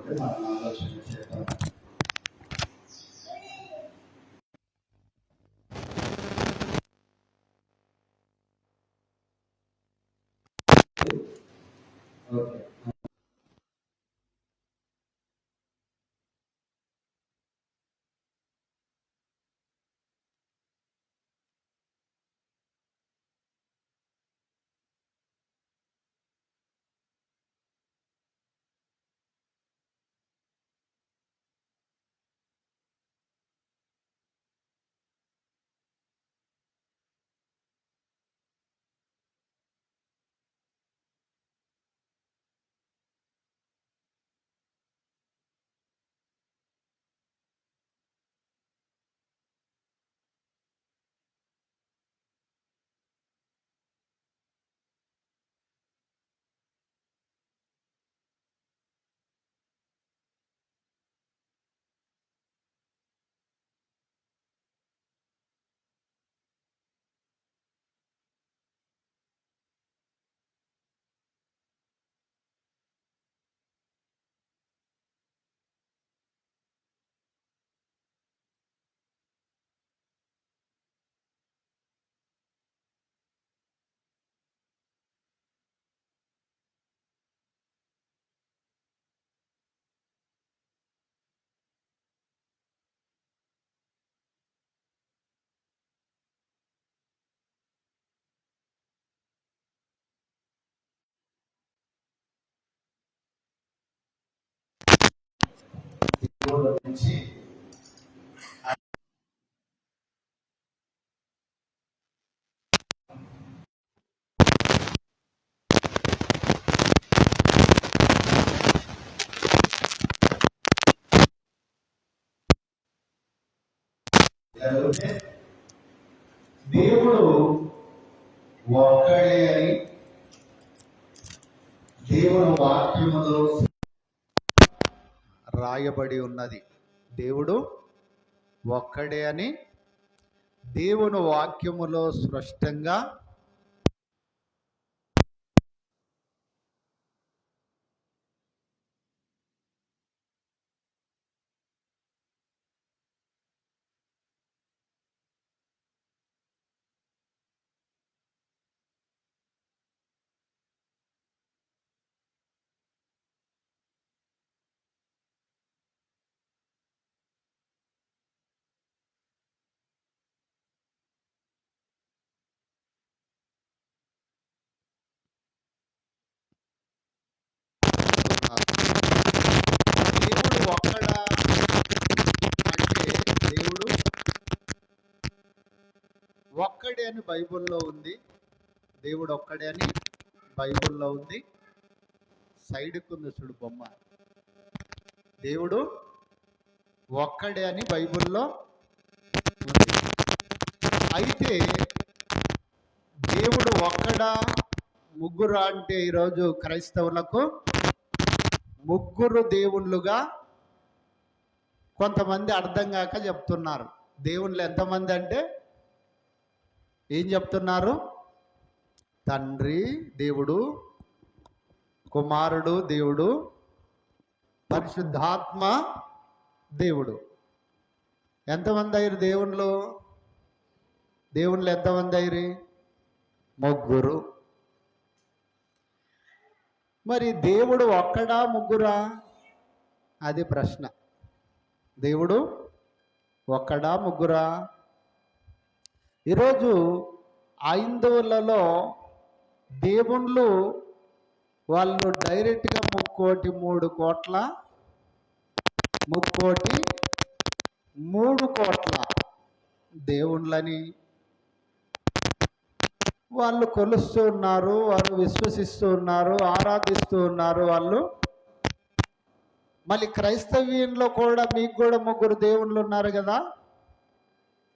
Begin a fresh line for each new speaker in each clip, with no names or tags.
బట్టి మనం ఆలోచన చేద్దాం. ఓకే, దేవుడి నుంచి దేవుడు ఒక్కడే అని దేవుని వాక్యములో రాయబడి ఉన్నది. దేవుడు ఒక్కడే అని దేవుని వాక్యములో స్పష్టంగా దేవుడు ఒక్కడా అంటే దేవుడు ఒక్కడే అని బైబిల్లో ఉంది. దేవుడు ఒక్కడే అని బైబిల్లో ఉంది. సైడ్కు ఉంది చూడు బొమ్మ. దేవుడు ఒక్కడే అని బైబిల్లో ఉంది. అయితే దేవుడు ఒక్కడా ముగ్గురు అంటే ఈరోజు క్రైస్తవులకు ముగ్గురు దేవుళ్ళుగా కొంతమంది అర్థం కాక చెప్తున్నారు. దేవుళ్ళు ఎంతమంది అంటే ఏం చెప్తున్నారు? తండ్రి దేవుడు, కుమారుడు దేవుడు, పరిశుద్ధాత్మ దేవుడు. ఎంతమంది అయ్యారు దేవుళ్ళు? దేవుళ్ళు ఎంతమంది అయ్యారు? ముగ్గురు. మరి దేవుడు ఒక్కడా ముగ్గురా? అది ప్రశ్న. దేవుడు ఒక్కడా ముగ్గురా? ఈరోజు హైందవులలో దేవుళ్ళు వాళ్ళు డైరెక్ట్గా 3 కోట్ల 3 కోట్ల దేవుళ్ళని వాళ్ళు కొలుస్తూ ఉన్నారు, వాళ్ళు విశ్వసిస్తూ ఉన్నారు, ఆరాధిస్తూ ఉన్నారు. వాళ్ళు మళ్ళీ క్రైస్తవ్యంలో కూడా మీకు కూడా 3 దేవుళ్ళు ఉన్నారు కదా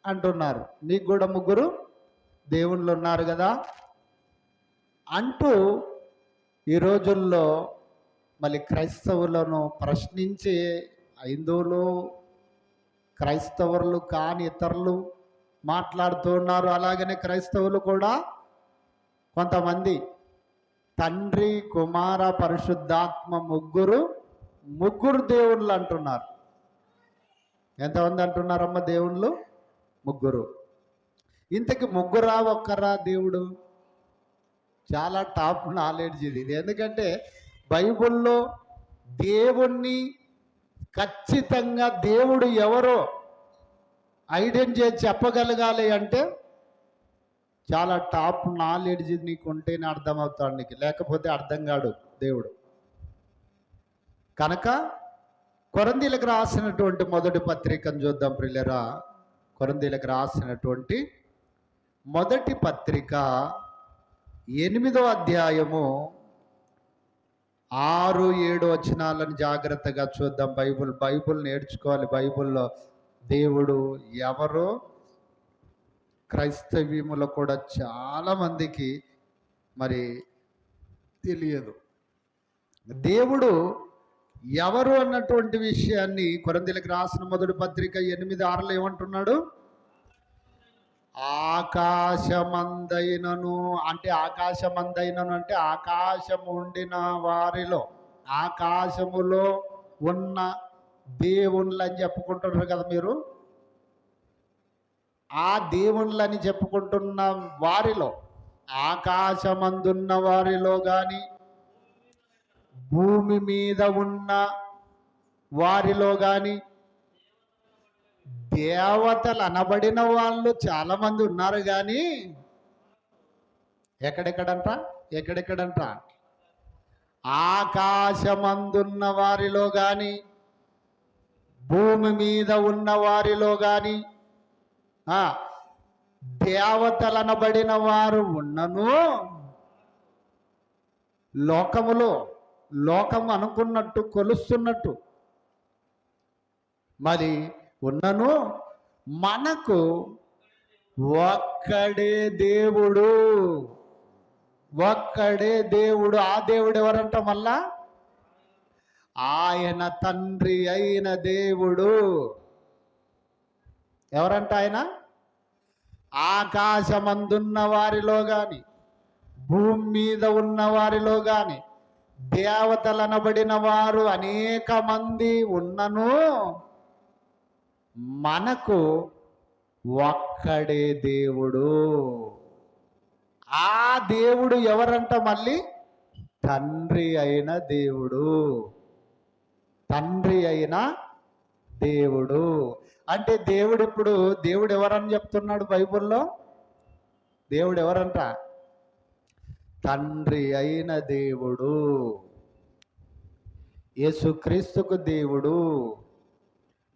అంటున్నారు. మీకు కూడా 3 దేవుళ్ళు ఉన్నారు కదా అంటూ ఈ రోజుల్లో మళ్ళీ క్రైస్తవులను ప్రశ్నించే హైందువులు, క్రైస్తవులు కాని ఇతరులు మాట్లాడుతూ ఉన్నారు. అలాగనే క్రైస్తవులు కూడా కొంతమంది తండ్రి, కుమార, పరిశుద్ధాత్మ 3 ముగ్గురు దేవుళ్ళు అంటున్నారు. ఎంతమంది అంటున్నారమ్మ దేవుళ్ళు? ముగ్గురు. ఇంతకి ముగ్గురా ఒక్కరా దేవుడు? చాలా టాప్ నాలెడ్జ్ ఇది. ఎందుకంటే బైబిల్లో దేవుణ్ణి ఖచ్చితంగా దేవుడు ఎవరో ఐడెంటిఫై చేసి చెప్పగలగాలి అంటే చాలా టాప్ నాలెడ్జ్ నీకు ఉంటేనే అర్థమవుతాడు నీకు, లేకపోతే అర్థం కాడు దేవుడు. కనుక కొరింథీయులకు రాసినటువంటి మొదటి పత్రికను చూద్దాం ప్రియులారా. కొరింథీయులకు రాసినటువంటి మొదటి పత్రిక 8వ అధ్యాయము 6-7 వచనాలను జాగ్రత్తగా చూద్దాం. బైబిల్ నేర్చుకోవాలి. బైబిల్లో దేవుడు ఎవరో క్రైస్తవ్యములో కూడా చాలామందికి మరి తెలియదు. దేవుడు ఎవరు అన్నటువంటి విషయాన్ని కొరింథీయులకు రాసిన మొదటి పత్రిక 8:6 ఏమంటున్నాడు? ఆకాశమందైనను అంటే ఆకాశమందైనను అంటే ఆకాశము ఉండిన వారిలో, ఆకాశములో ఉన్న దేవుళ్ళు అని చెప్పుకుంటున్నారు కదా మీరు. ఆ దేవుళ్ళని చెప్పుకుంటున్న వారిలో, ఆకాశమందున్న వారిలో కానీ భూమి మీద ఉన్న వారిలో కానీ దేవతలు అనబడిన వాళ్ళు చాలా మంది ఉన్నారు. కానీ ఎక్కడెక్కడంట ఆకాశమందున్న వారిలో కానీ భూమి మీద ఉన్న వారిలో కానీ దేవతలు అనబడిన వారు ఉన్నను, లోకం అనుకున్నట్టు కొలుస్తున్నట్టు మరి ఉన్నను, మనకు ఒక్కడే దేవుడు. ఆ దేవుడు ఎవరంట? మళ్ళా ఆయన తండ్రి అయిన దేవుడు. ఎవరంట ఆయన? ఆకాశమందున్న వారిలో కానీ భూమి మీద ఉన్న వారిలో కానీ దేవతలు అనబడిన వారు అనేక మంది ఉన్నను, మనకు ఒక్కడే దేవుడు. ఆ దేవుడు ఎవరంట? మళ్ళీ తండ్రి అయిన దేవుడు. అంటే దేవుడు ఎవరని చెప్తున్నాడు బైబిల్లో? దేవుడు ఎవరంట? తండ్రి అయిన దేవుడు. యేసుక్రీస్తుకు దేవుడు,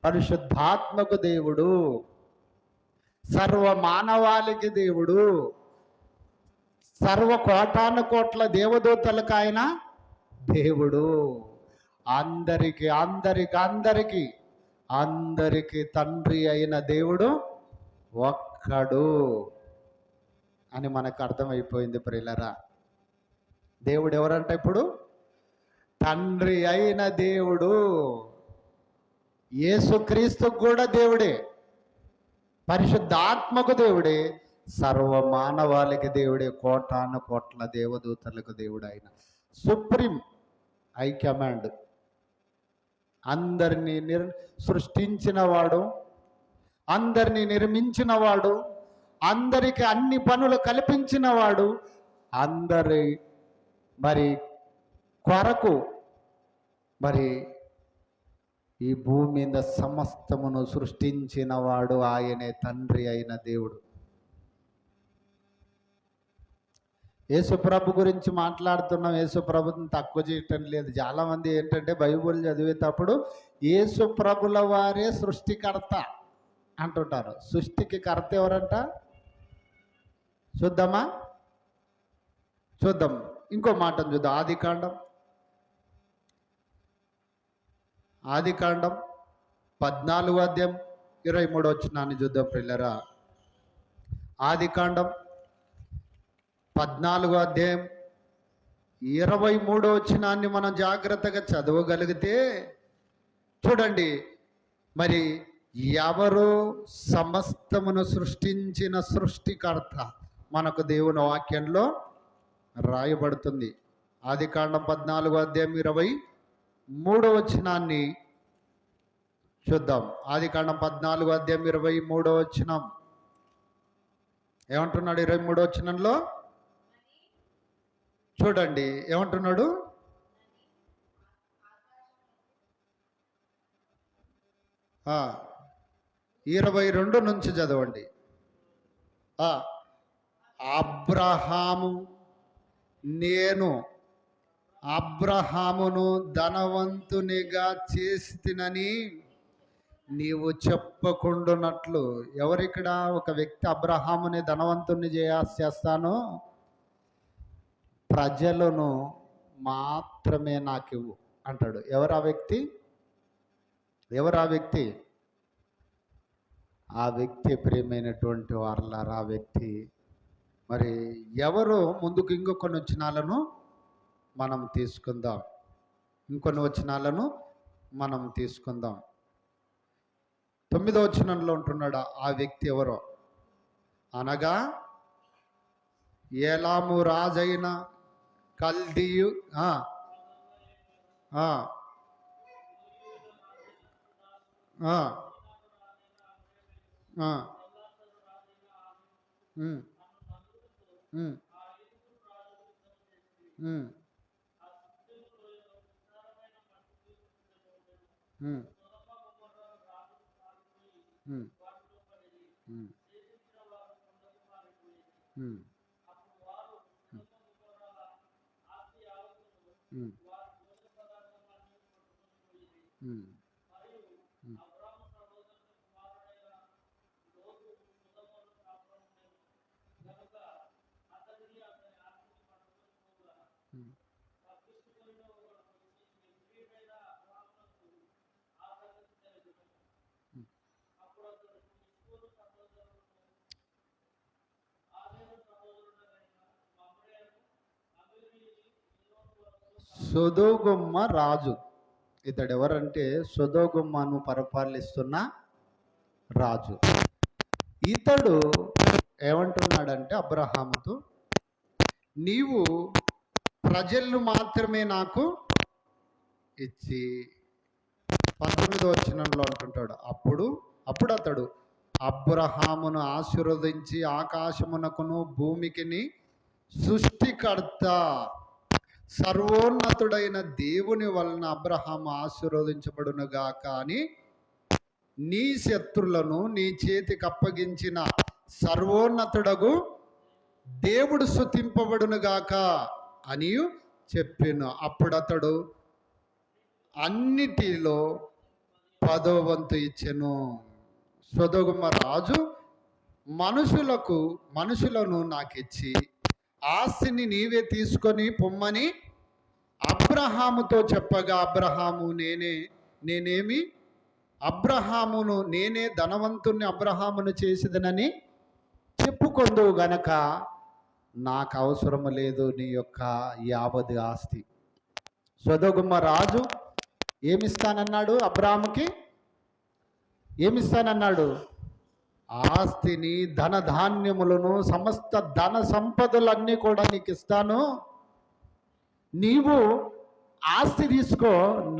పరిశుద్ధాత్మకు దేవుడు, సర్వ మానవాళికి దేవుడు, సర్వ కోటాను కోట్ల దేవదూతలకు ఆయన దేవుడు. అందరికీ తండ్రి అయిన దేవుడు ఒక్కడు అని మనకు అర్థమైపోయింది ప్రియులారా. దేవుడు ఎవరంట? ఇప్పుడు తండ్రి అయిన దేవుడు. యేసుక్రీస్తుకు కూడా దేవుడే, పరిశుద్ధాత్మకు దేవుడే, సర్వ మానవాళికి దేవుడే, కోటాను కోట్ల దేవదూతలకు దేవుడు. ఆయన సుప్రీం హై కమాండ్. అందరినీ సృష్టించినవాడు, అందరినీ నిర్మించినవాడు, అందరికి అన్ని పనులు కల్పించినవాడు, అందరి మరి కొరకు మరి ఈ భూమి మీద సమస్తమును సృష్టించినవాడు ఆయనే తండ్రి అయిన దేవుడు. యేసుప్రభు గురించి మాట్లాడుతున్నాం. యేసుప్రభుని తక్కువ చేయటం లేదు. చాలామంది ఏంటంటే బైబిల్ చదివేటప్పుడు యేసుప్రభుల వారే సృష్టికర్త అంటుంటారు. సృష్టికి కర్త ఎవరంట? చూద్దాం. ఇంకో మాటను చూద్దాం. ఆదికాండం 14వ అధ్యాయం 23వ వచనాన్ని చూద్దాం ప్రియులారా. ఆదికాండం 14వ అధ్యాయం 23వ వచనాన్ని మనం జాగ్రత్తగా చదవగలిగితే చూడండి, మరి ఎవరు సమస్తమును సృష్టించిన సృష్టికర్త మనకు దేవుని వాక్యంలో రాయబడుతుంది. ఆదికాండం 14వ అధ్యాయం 3వ వచనాన్ని చూద్దాం. ఆదికాండం 14:23 వచనం ఏమంటున్నాడు? 23వ వచనంలో చూడండి ఏమంటున్నాడు? ఆ 22 నుంచి చదవండి. అబ్రహాము నేను అబ్రహామును ధనవంతునిగా చేసితినని నీవు చెప్పకుండునట్లు. ఎవరిక్కడ ఒక వ్యక్తి అబ్రహాముని ధనవంతుని చేస్తాను, ప్రజలను మాత్రమే నాకు ఇవ్వు అంటాడు. ఎవరు ఆ వ్యక్తి? ఎవరు ఆ వ్యక్తి? ఆ వ్యక్తి ప్రియమైనటువంటి వారలారా, ఆ వ్యక్తి మరి ఎవరు? ముందుకు ఇంకొన్ని వచనాలను మనం తీసుకుందాం. ఇంకొన్ని వచనాలను మనం తీసుకుందాం. 9వ వచనంలో ఉంటున్నాడు ఆ వ్యక్తి ఎవరో అనగా ఏలాము రాజైన కల్దీయు సొదొమ రాజు. ఇతడు ఎవరంటే సొదొమను పరిపాలిస్తున్న రాజు. ఇతడు ఏమంటున్నాడంటే అబ్రహాముతో, నీవు ప్రజలను మాత్రమే నాకు ఇచ్చి 19వ వచనంలో అంటుంటాడు, అప్పుడు అతడు అబ్రహామును ఆశీర్వదించి ఆకాశమునకును భూమికిని సృష్టికర్త సర్వోన్నతుడైన దేవుని వలన అబ్రహాము ఆశీర్వదించబడునుగా, కానీ నీ శత్రులను నీ చేతికి అప్పగించిన సర్వోన్నతుడగు దేవుడు స్తుతింపబడునుగాక అని చెప్పాను. అప్పుడు అతడు అన్నిటిలో 10వ వంతు ఇచ్చెను. సొదొమ రాజు మనుషులను నాకిచ్చి ఆస్తిని నీవే తీసుకొని పొమ్మని అబ్రహాముతో చెప్పగా, అబ్రహాము నేనే ధనవంతుణ్ణి అబ్రహామును చేసేదనని చెప్పుకొందువు గనక నాకు అవసరము లేదు నీ యొక్క 50 ఆస్తి. సొదొమ రాజు ఏమిస్తానన్నాడు? అబ్రహాముకి ఏమిస్తానన్నాడు? ఆస్తిని, ధనధాన్యములను, సమస్త ధన సంపదలన్నీ కూడా నీకు ఇస్తాను, నీవు ఆస్తి తీసుకో,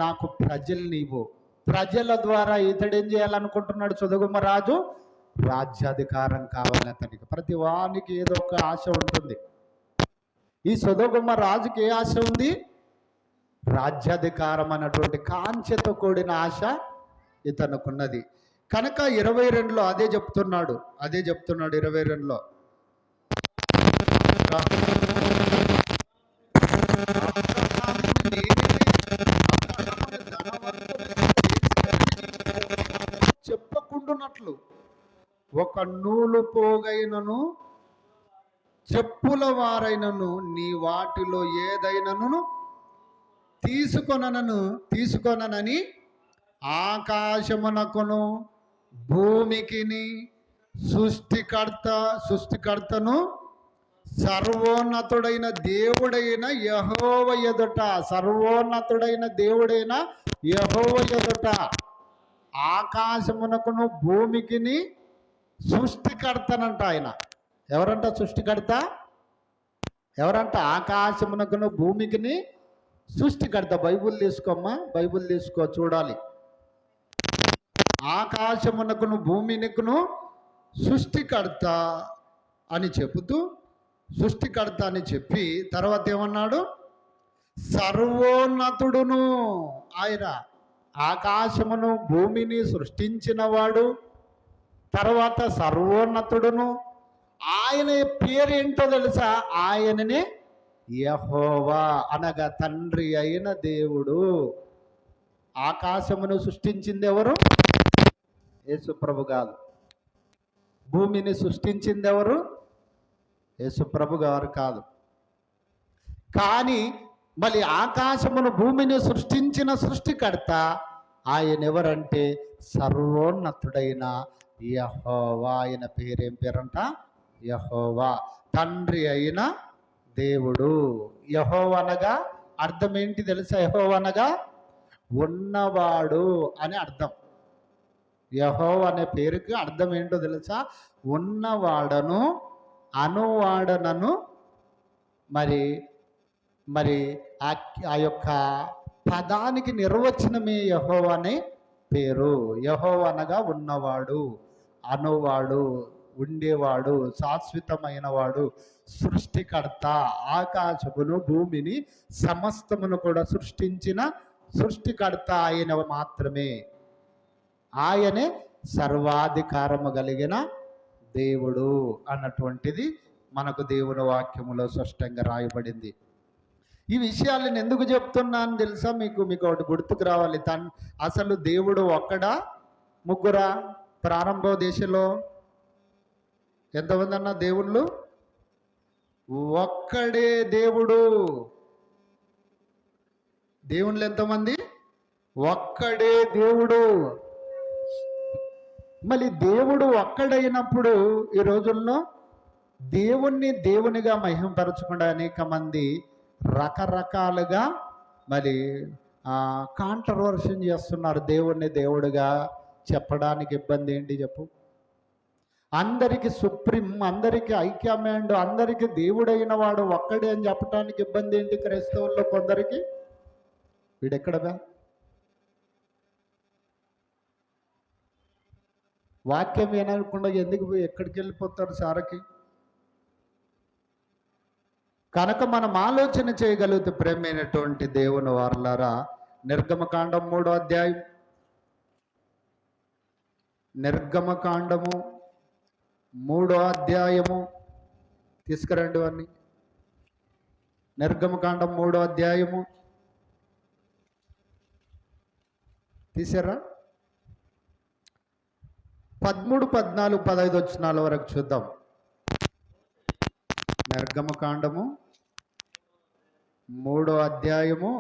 నాకు ప్రజలు నీవు. ప్రజల ద్వారా ఇతడేం చేయాలనుకుంటున్నాడు? సొదొమ రాజు రాజ్యాధికారం కావాలి అతనికి. ప్రతి వానికి ఏదో ఒక ఆశ ఉంటుంది. ఈ సొదొమ రాజుకి ఏ ఆశ ఉంది? రాజ్యాధికారం అన్నటువంటి కాంక్షతో కూడిన ఆశ ఇతనుకున్నది. కనుక 22లో అదే చెప్తున్నాడు 22లో చెప్పకుండునట్లు ఒక నూలు పోగైనను చెప్పుల వారైనను నీ వాటిలో ఏదైనను తీసుకొననని ఆకాశమునకును భూమికిని సృష్టికర్తను సర్వోన్నతుడైన దేవుడైన యెహోవా ఎదుట, సర్వోన్నతుడైన దేవుడైన యెహోవా ఎదుట, ఆకాశమునకును భూమికిని సృష్టికర్తనంట ఆయన. ఎవరంట సృష్టికర్త? ఎవరంట? ఆకాశమునకును భూమికిని సృష్టికర్త. బైబుల్ తీసుకోమ్మా, బైబుల్ తీసుకో, చూడాలి. ఆకాశమునకును భూమినికును సృష్టికర్త అని చెబుతూ, సృష్టికర్త అని చెప్పి తర్వాత ఏమన్నాడు? సర్వోన్నతుడును ఆయన, ఆకాశమును భూమిని సృష్టించినవాడు, తర్వాత సర్వోన్నతుడును. ఆయన పేరేంటో తెలుసా? ఆయననే యెహోవా, అనగా తండ్రి అయిన దేవుడు. ఆకాశమును సృష్టించింది ఎవరు? యేసుప్రభు కాదు. భూమిని సృష్టించింది ఎవరు? యేసుప్రభు గారు కాదు. కానీ మళ్ళీ ఆకాశమును భూమిని సృష్టించిన సృష్టికర్త ఆయన ఎవరంటే సర్వోన్నతుడైన యెహోవా. ఆయన పేరేం పేరంట? యెహోవా, తండ్రి అయిన దేవుడు. యెహోవా అనగా అర్థం ఏంటి తెలుసా? యెహోవా అనగా ఉన్నవాడు అని అర్థం. యెహోవా అనే పేరుకి అర్థం ఏంటో తెలుసా? ఉన్నవాడను, అనువాడనను. మరి మరి ఆ యొక్క పదానికి నిర్వచనమే యెహోవా అనే పేరు. యెహోవా అనగా ఉన్నవాడు, అనువాడు, ఉండేవాడు, శాశ్వతమైన వాడు, సృష్టికర్త. ఆకాశమును భూమిని సమస్తమును కూడా సృష్టించిన సృష్టికర్త ఆయన మాత్రమే. ఆయనే సర్వాధికారము కలిగిన దేవుడు అన్నటువంటిది మనకు దేవుని వాక్యములో స్పష్టంగా రాయబడింది. ఈ విషయాలను ఎందుకు చెప్తున్నాను తెలుసా? మీకు ఒకటి గుర్తుకు రావాలి. అసలు దేవుడు ఒక్కడా, ముగ్గురా? ప్రారంభ దేశంలో ఎంతమంది అన్న దేవుళ్ళు? ఒక్కడే దేవుడు. దేవుళ్ళు ఎంతమంది? ఒక్కడే దేవుడు. మళ్ళీ దేవుడు ఒక్కడైనప్పుడు ఈ రోజుల్లో దేవునిగా మహిమపరచకుండా అనేక మంది రకరకాలుగా మరి కాంట్రవర్షన్ చేస్తున్నారు. దేవుణ్ణి దేవుడిగా చెప్పడానికి ఇబ్బంది ఏంటి చెప్పు? అందరికి సుప్రీం, అందరికి ఐక్యమాండ్, అందరికి దేవుడైన వాడు ఒక్కడే అని చెప్పడానికి ఇబ్బంది ఏంటి క్రైస్తవుల్లో కొందరికి? వీడెక్కడగా వాక్యం ఏనకుండా ఎందుకు ఎక్కడికి వెళ్ళిపోతారు సారకి? కనుక మనం ఆలోచన చేయగలిగితే ప్రేమైనటువంటి దేవుని వారలారా, నిర్గమకాండం 3వ అధ్యాయం, నిర్గమకాండము 3వ అధ్యాయము తీసుకురండి వారిని. నిర్గమకాండం 3వ అధ్యాయము తీసారా? 13, 14, 15 వచనాల వరకు చూద్దాం. నిర్గమకాండము 3వ అధ్యాయము.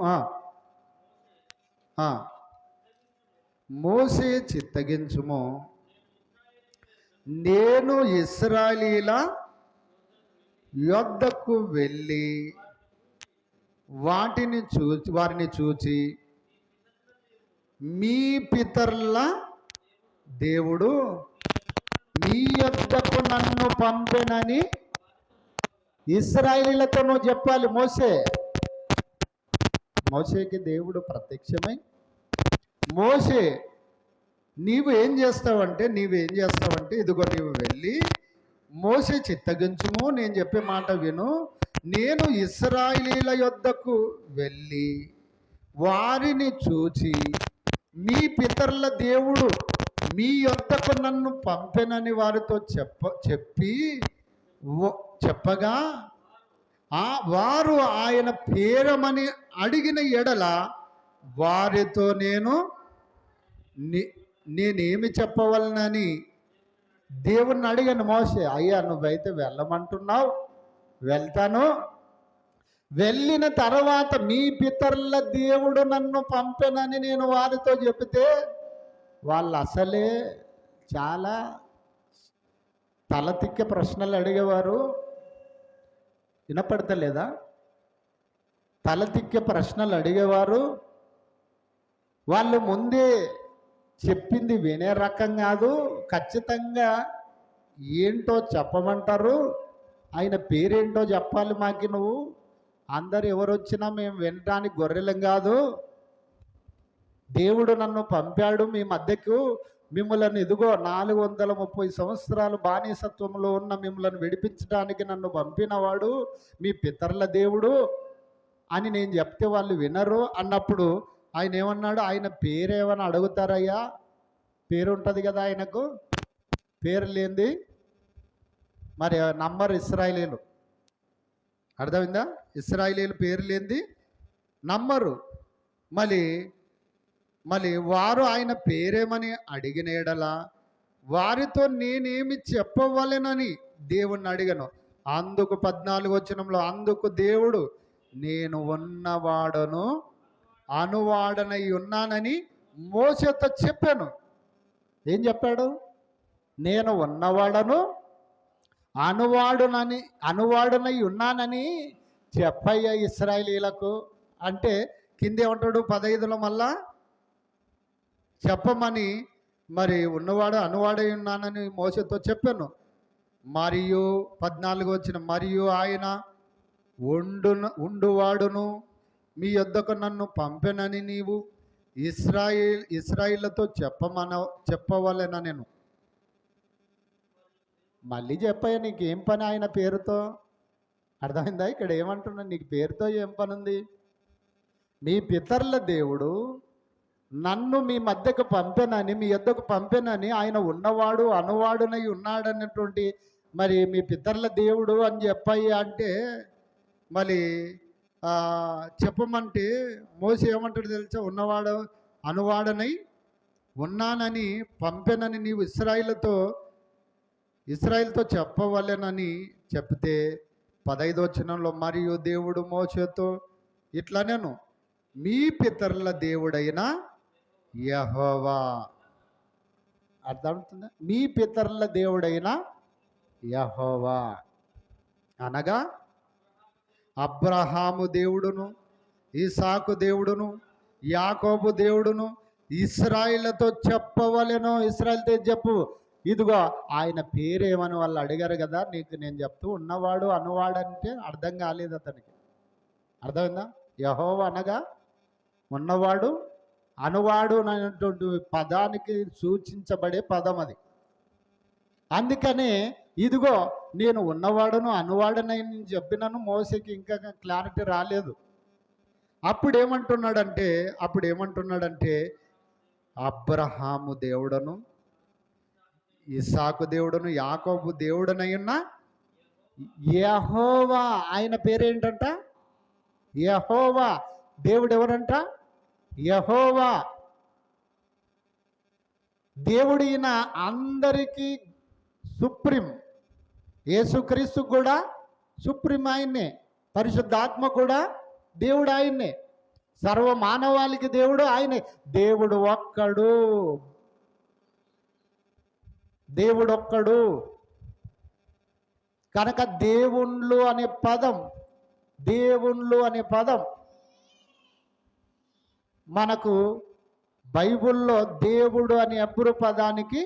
మోసే చిత్తగించుము, నేను ఇశ్రాయేలీయుల యొద్దకు వెళ్ళి వారిని చూచి మీ పితరుల దేవుడు మీ యొద్దకు నన్ను పంపెనని ఇశ్రాయేలీయులతో నువ్వు చెప్పాలి. మోషేకి దేవుడు ప్రత్యక్షమై, మోషే నీవేం చేస్తావంటే ఇదిగో నీవు వెళ్ళి మోషే చిత్తగించుము, నేను చెప్పే మాట విను, నేను ఇశ్రాయేలీయుల యొద్దకు వెళ్ళి వారిని చూచి మీ పితరుల దేవుడు మీ యొద్దకు నన్ను పంపెనని వారితో చెప్పగా వారు ఆయన పేరమని అడిగిన ఎడల వారితో నేనేమి చెప్పవలనని దేవుణ్ణి అడిగాను. మోషే, అయ్యా నువ్వైతే వెళ్ళమంటున్నావు, వెళ్తాను. వెళ్ళిన తర్వాత మీ పితరుల దేవుడు నన్ను పంపెనని నేను వారితో చెబితే వాళ్ళు అసలే చాలా తలతిక్క ప్రశ్నలు అడిగేవారు. వినపడతలేదా? తలతిక్క ప్రశ్నలు అడిగేవారు. వాళ్ళు ముందే చెప్పింది వినే రకం కాదు. ఖచ్చితంగా ఏంటో చెప్పమంటారు. ఆయన పేరేంటో చెప్పాలి మాకి నువ్వు. అందరు ఎవరు వచ్చినా మేము వినడానికి గొర్రెలం కాదు, దేవుడు నన్ను పంపాడు మీ మధ్యకు, మిమ్మల్ని ఇదిగో 430 సంవత్సరాలు బానిసత్వంలో ఉన్న మిమ్మల్ని విడిపించడానికి నన్ను పంపినవాడు మీ పితరుల దేవుడు అని నేను చెప్తే వాళ్ళు వినరు అన్నప్పుడు ఆయన ఏమన్నాడు, ఆయన పేరేమని అడుగుతారయ్యా? పేరు ఉంటుంది కదా ఆయనకు, పేరు లేనిది మరి నంబర్ ఇశ్రాయేలీలు, అర్థమైందా? ఇశ్రాయేలీలు పేరు లేనిది నమ్మరు. మళ్ళీ వారు ఆయన పేరేమని అడిగిన ఎడల వారితో నేనేమి చెప్పవలెనని దేవుణ్ణి అడిగను. అందుకు 14వ వచనంలో, అందుకు దేవుడు నేను ఉన్నవాడను అనువాడనై ఉన్నానని మోషేతో చెప్పాను. ఏం చెప్పాడు? నేను ఉన్నవాడను అనువాడునై ఉన్నానని చెప్పయ్యా ఇశ్రాయేలీలకు అంటే కిందేమంటాడు 15లో మళ్ళా చెప్పమని మరి ఉన్నవాడు అనువాడై ఉన్నానని మోషేతో చెప్పాను. మరియు 14 వచ్చిన, మరియు ఆయన ఉండువాడును మీ యొద్దకు నన్ను పంపెనని నీవు ఇశ్రాయేళ్లతో చెప్పవలెనా నేను. మళ్ళీ చెప్పాయా నీకేం పని ఆయన పేరుతో? అర్థమైందా? ఇక్కడ ఏమంటున్నా, నీకు పేరుతో ఏం పని ఉంది? మీ పితరుల దేవుడు నన్ను మీ మధ్యకు పంపెనని, మీ యొద్దకు పంపెనని, ఆయన ఉన్నవాడు అనువాడునై ఉన్నాడన్నటువంటి మరి మీ పితరుల దేవుడు అని చెప్పాయి అంటే మరి చెప్పమంటే మోసే ఏమంటాడు తెలుసా? ఉన్నవాడు అనువాడనై ఉన్నానని పంపెనని నీవు ఇశ్రాయేలుతో చెప్పవలెనని చెప్తే 15వ వచనంలో, మరియు దేవుడు మోషేతో ఇట్లా నేను మీ పితరుల దేవుడైన యెహోవా. అర్థమవుతుందా? మీ పితరుల దేవుడైన యెహోవా అనగా అబ్రహాము దేవుడును, ఇసాకు దేవుడును, యాకోబు దేవుడును ఇశ్రాయేలుతో చెప్పవలెను. ఇశ్రాయేలుతో చెప్పు, ఇదిగో ఆయన పేరేమని వాళ్ళు అడిగారు కదా, నీకు నేను చెప్తూ ఉన్నవాడు అనువాడంటే అర్థం కాలేదు అతనికి. అర్థమైందా? యెహోవా అనగా ఉన్నవాడు అనువాడు అనేటువంటి పదానికి సూచించబడే పదం అది. అందుకనే ఇదిగో నేను ఉన్నవాడును అనువాడనని చెప్పినాను. మోసేకి ఇంకా క్లారిటీ రాలేదు. అప్పుడు ఏమంటున్నాడంటే అబ్రహాము దేవుడను, ఇసాకు దేవుడును, యాకోబు దేవుడనై ఉన్న యెహోవా. ఆయన పేరేంటంట? యెహోవా. దేవుడు ఎవరంట? యెహోవా. దేవుడు ఈయన అందరికీ సుప్రీం. యేసుక్రీస్తు కూడా సుప్రీం ఆయన్నే. పరిశుద్ధాత్మ కూడా దేవుడు ఆయన్నే. సర్వ మానవాళికి దేవుడు ఆయనే. దేవుడు ఒక్కడు కనుక దేవుళ్ళు అనే పదం మనకు బైబిల్లో దేవుడు అనే అబ్బురు పదానికి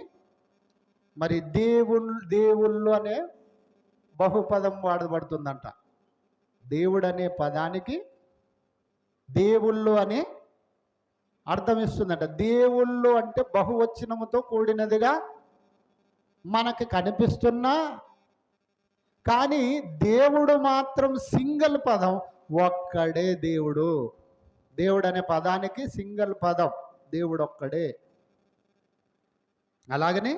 మరి దేవుళ్ళు అనే బహుపదం వాడబడుతుందంట. దేవుడు అనే పదానికి దేవుళ్ళు అనే అర్థం ఇస్తుందంట. దేవుళ్ళు అంటే బహువచనముతో కూడినదిగా మనకి కనిపిస్తున్నా కానీ దేవుడు మాత్రం సింగిల్ పదం, ఒక్కడే దేవుడు. దేవుడు అనే పదానికి సింగిల్ పదం, దేవుడు ఒక్కడే. అలాగనే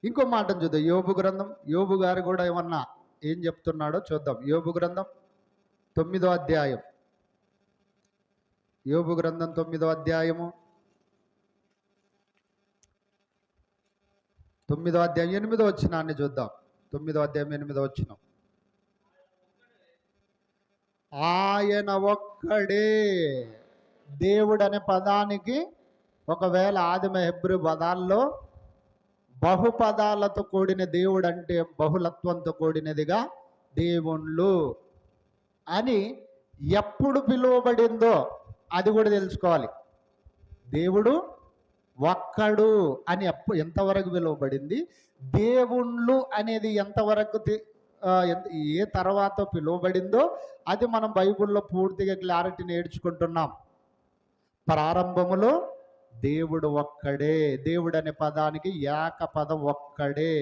ఇంకో మాటను చూద్దాం. యోబు గ్రంథం, యోబు గారు కూడా ఏం చెప్తున్నాడో చూద్దాం. యోబు గ్రంథం 9వ అధ్యాయం, యోబు గ్రంథం 9వ అధ్యాయము 8వ వచనాన్ని చూద్దాం. 9వ అధ్యాయం 8వ వచనం. ఆయన ఒక్కడే. దేవుడు అనే పదానికి ఒకవేళ ఆదిమ హెబ్రీ పదాల్లో బహుపదాలతో కూడిన దేవుడు అంటే బహుళత్వంతో కూడినదిగా దేవుళ్ళు అని ఎప్పుడు పిలువబడిందో అది కూడా తెలుసుకోవాలి. దేవుడు ఒక్కడు అని ఎంతవరకు పిలువబడింది, దేవుళ్ళు అనేది ఎంతవరకు ఏ తర్వాత పిలువబడిందో అది మనం బైబిల్లో పూర్తిగా క్లారిటీ నేర్చుకుంటున్నాం. ప్రారంభములో దేవుడు ఒక్కడే. దేవుడు అనే పదానికి ఏక పదం ఒక్కడే,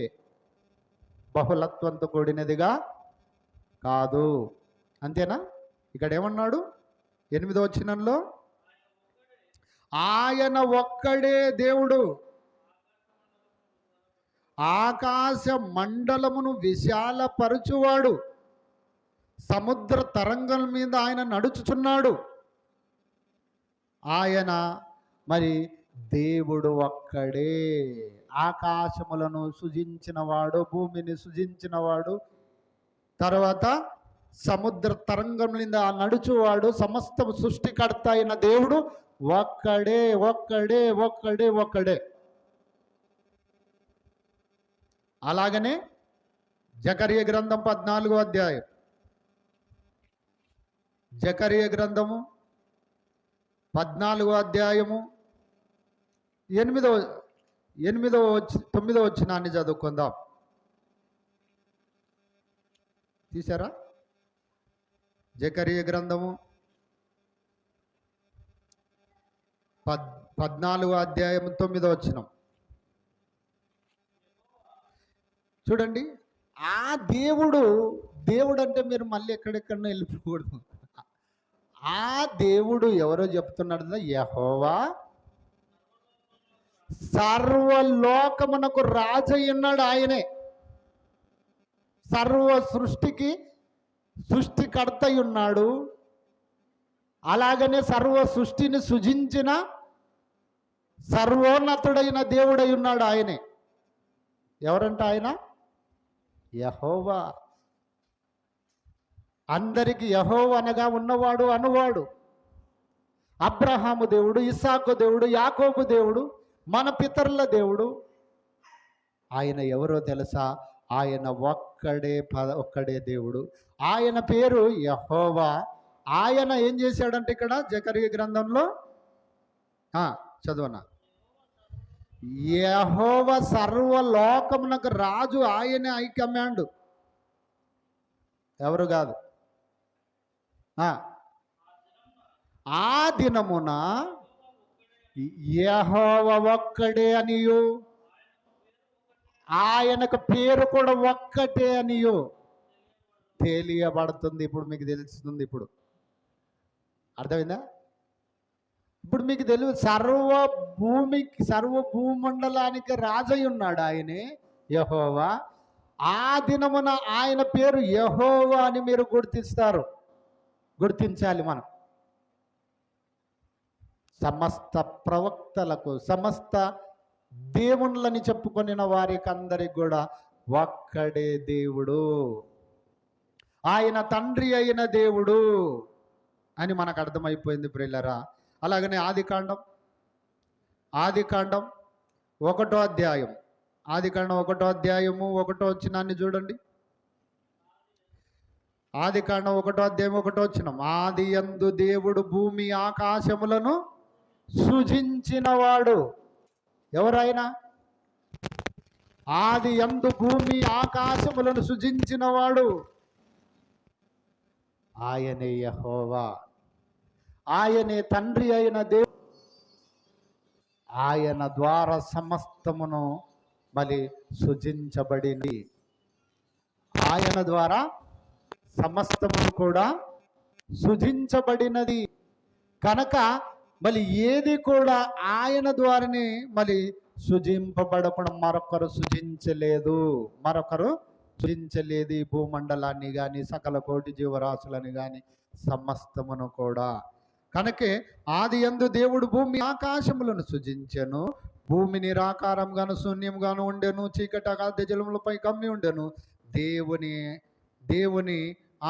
బహుళత్వంతో కూడినదిగా కాదు. అంతేనా? ఇక్కడ ఏమన్నాడు 8వ వచనంలో? ఆయన ఒక్కడే దేవుడు, ఆకాశ మండలమును విశాలపరచువాడు, సముద్ర తరంగం మీద ఆయన నడుచుచున్నాడు. ఆయన మరి దేవుడు ఒక్కడే. ఆకాశములను సృజించినవాడు, భూమిని సృజించినవాడు, తర్వాత సముద్ర తరంగం మీద నడుచువాడు, సమస్త సృష్టికర్త అయిన దేవుడు ఒక్కడే ఒక్కడే ఒక్కడే ఒక్కడే. అలాగనే జకర్య గ్రంథం 14వ అధ్యాయం, జకర్య గ్రంథము 14వ అధ్యాయము 9వ వచనాన్ని చదువుకుందాం. తీశారా? జకర్య గ్రంథము 14వ అధ్యాయం 9వ వచనం చూడండి. ఆ దేవుడు అంటే మీరు మళ్ళీ ఎక్కడెక్కడో వెళ్ళిపోకూడదు. ఆ దేవుడు ఎవరో చెప్తున్నాడు, యెహోవా సర్వలోకమునకు రాజయ్యున్నాడు. ఆయనే సర్వ సృష్టికి సృష్టికర్త ఉన్నాడు. అలాగనే సర్వ సృష్టిని సృజించిన సర్వోన్నతుడైన దేవుడై ఉన్నాడు. ఆయనే ఎవరంట? ఆయన యెహోవా. అందరికి యెహోవా అనగా ఉన్నవాడు అనువాడు. అబ్రహాము దేవుడు, ఇస్సాకు దేవుడు, యాకోబు దేవుడు, మన పితరుల దేవుడు. ఆయన ఎవరో తెలుసా? ఆయన ఒక్కడే దేవుడు. ఆయన పేరు యెహోవా. ఆయన ఏం చేశాడంటే ఇక్కడ జకర్య గ్రంథంలో చదవనా, యెహోవా సర్వలోకమునకు రాజు, ఆయనే హైకమాండ్, ఎవరు కాదు. ఆ దినమున యెహోవా ఒక్కడే అనియు, ఆయనకు పేరు కూడా ఒక్కటే అనియు తెలియబడుతుంది. ఇప్పుడు మీకు తెలుస్తుంది. ఇప్పుడు అర్థమైందా? ఇప్పుడు మీకు తెలియదు. సర్వ భూమండలానికి రాజై ఉన్నాడు ఆయనే యెహోవా. ఆ దినమున ఆయన పేరు యెహోవా అని మీరు గుర్తించాలి. మనం సమస్త ప్రవక్తలకు, సమస్త దేవుళ్ళని చెప్పుకొనిన వారికి అందరికి కూడా ఒక్కడే దేవుడు, ఆయన తండ్రి అయిన దేవుడు అని మనకు అర్థమైపోయింది ప్రియులారా. అలాగనే ఆదికాండం 1వ అధ్యాయం, ఆదికాండం 1వ అధ్యాయము 1వ వచనాన్ని చూడండి. ఆదికాండం 1వ అధ్యాయం 1వ వచనం, ఆది యందు దేవుడు భూమి ఆకాశములను సృజించినవాడు. ఎవరైనా? ఆది యందు భూమి ఆకాశములను సృజించినవాడు ఆయనే యెహోవా. ఆయనే తండ్రి అయిన దేవుడు. ఆయన ద్వారా సమస్తమును మరి సృజించబడింది. ఆయన ద్వారా సమస్తమును కూడా సృజించబడినది కనుక మరి ఏది కూడా ఆయన ద్వారానే మరి సృజింపబడకుండా మరొకరు సృజించలేదు. ఈ భూమండలాన్ని కానీ, సకల కోటి జీవరాశులని కానీ, సమస్తమును కూడా. కనుకే ఆది యందు దేవుడు భూమి ఆకాశములను సృజించెను. భూమి నిరాకారంగాను శూన్యంగాను ఉండెను, చీకటి అగాధ జలములపై కమ్మి ఉండెను. దేవుని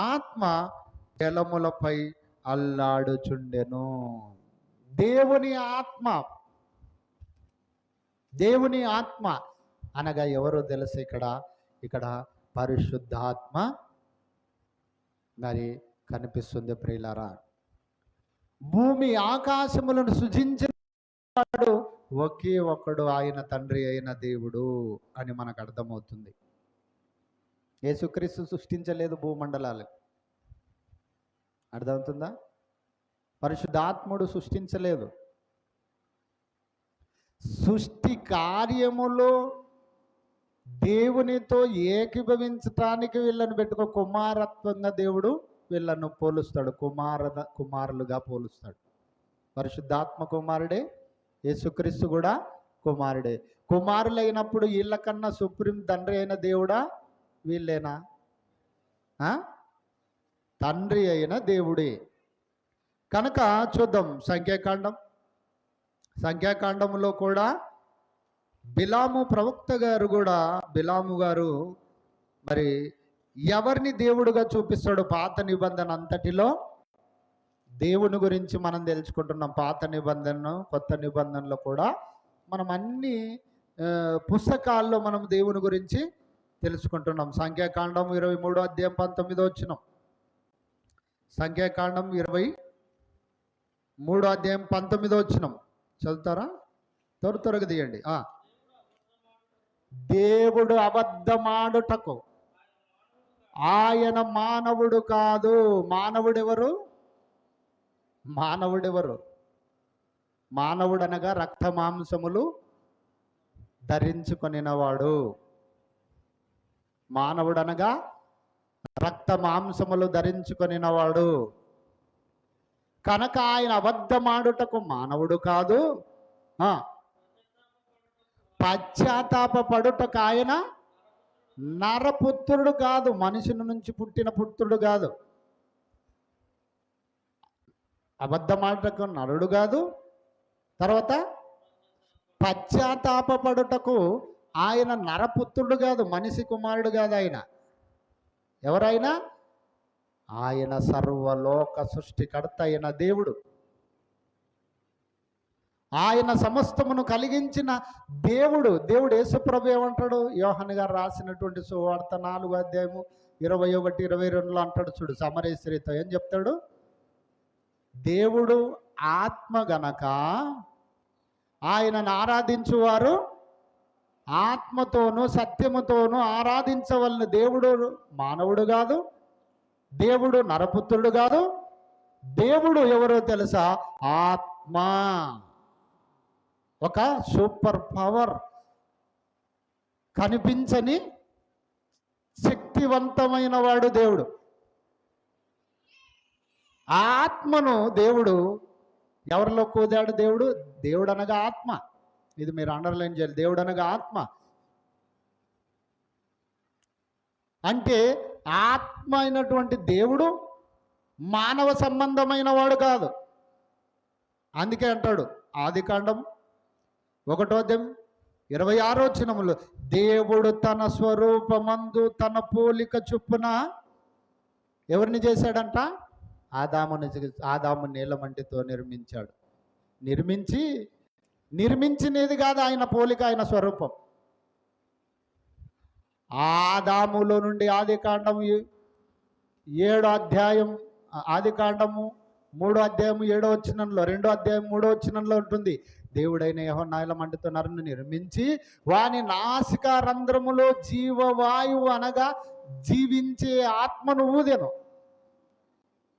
ఆత్మ జలములపై అల్లాడుచుండెను. దేవుని ఆత్మ అనగా ఎవరో తెలుసు? ఇక్కడ పరిశుద్ధాత్మ మరి కనిపిస్తుంది ప్రియులారా. భూమి ఆకాశములను సృజించిన వాడు ఒకే ఒక్కడు, ఆయన తండ్రి అయిన దేవుడు అని మనకు అర్థమవుతుంది. యేసుక్రీస్తు సృష్టించలేదు భూమండలాలు. అర్థమవుతుందా? పరిశుద్ధాత్ముడు సృష్టించలేదు. సృష్టి కార్యములో దేవునితో ఏకీభవించటానికి వీళ్ళని పెట్టుకో కుమారత్వంగా దేవుడు వీళ్ళను పోలుస్తాడు, కుమారులుగా పోలుస్తాడు. పరిశుద్ధాత్మ కుమారుడే, యేసుక్రీస్తు కూడా కుమారుడే. కుమారులైనప్పుడు వీళ్ళకన్నా సుప్రీం తండ్రి అయిన దేవుడా వీళ్ళేనా? తండ్రి అయిన దేవుడే. కనుక చూద్దాం సంఖ్యాకాండంలో కూడా బిలాము ప్రవక్త గారు కూడా, బిలాము గారు మరి ఎవరిని దేవుడుగా చూపిస్తాడు? పాత నిబంధన అంతటిలో దేవుని గురించి మనం తెలుసుకుంటున్నాం. పాత నిబంధన కొత్త నిబంధనలో కూడా మనం అన్ని పుస్తకాల్లో మనం దేవుని గురించి తెలుసుకుంటున్నాం. సంఖ్యాకాండం 23 అధ్యాయం 19 వచనం. సంఖ్యాకాండం 23 అధ్యాయం 19 వచనం చదువుతారా? త్వరగా తీయండి. దేవుడు అబద్ధమాడుటకు ఆయన మానవుడు కాదు. మానవుడెవరు? మానవుడు అనగా రక్త మాంసములు ధరించుకొనినవాడు. మానవుడు అనగా రక్త మాంసములు ధరించుకొనినవాడు. కనుక ఆయన అబద్ధమాడుటకు మానవుడు కాదు. పశ్చాత్తాప పడుటకు ఆయన నరపుత్రుడు కాదు. మనుషుని నుంచి పుట్టిన పుత్రుడు కాదు. అబద్ధమాడుటకు నరుడు కాదు. తర్వాత పశ్చాత్తాప పడుటకు ఆయన నరపుత్రుడు కాదు, మనిషి కుమారుడు కాదు. ఆయన ఎవరైనా? ఆయన సర్వలోక సృష్టికర్త అయిన దేవుడు. ఆయన సమస్తమును కలిగించిన దేవుడు. యేసుప్రభు ఏమంటాడు? యోహాను గారు రాసినటువంటి సువార్త 4 అధ్యాయము 21, 22లో అంటాడు చూడు, సమరయ స్త్రీతో ఏం చెప్తాడు? దేవుడు ఆత్మ గనక ఆయనను ఆరాధించువారు ఆత్మతోనూ సత్యముతోనూ ఆరాధించవలన. దేవుడు మానవుడు కాదు, దేవుడు నరపుత్రుడు కాదు. దేవుడు ఎవరో తెలుసా? ఆత్మ. ఒక సూపర్ పవర్, కనిపించని శక్తివంతమైన వాడు దేవుడు. ఆ ఆత్మను దేవుడు ఎవరిలో కూదాడు? దేవుడు అనగా ఆత్మ. ఇది మీరు అండర్లైన్ చేయాలి. దేవుడు అనగా ఆత్మ. అంటే ఆత్మ అయినటువంటి దేవుడు మానవ సంబంధమైన వాడు కాదు. అందుకే అంటాడు ఆదికాండం 1వ అధ్యాయం 26వ వచనములో, దేవుడు తన స్వరూపమందు తన పోలిక చొప్పున ఎవరిని చేశాడంట? ఆదాము నీలమంటితో నిర్మించాడు. నిర్మించినది కాదు ఆయన పోలిక, ఆయన స్వరూపం. ఆదాములో నుండి ఆదికాండము 7వ అధ్యాయం, ఆదికాండము 3వ అధ్యాయం 7వ వచనంలో, 2వ అధ్యాయం 3వ వచనంలో ఉంటుంది. దేవుడైన యెహోవా నీలమంటితో నరుని నిర్మించి వాని నాసిక రంధ్రములో జీవవాయువు అనగా జీవించే ఆత్మను ఊదెను.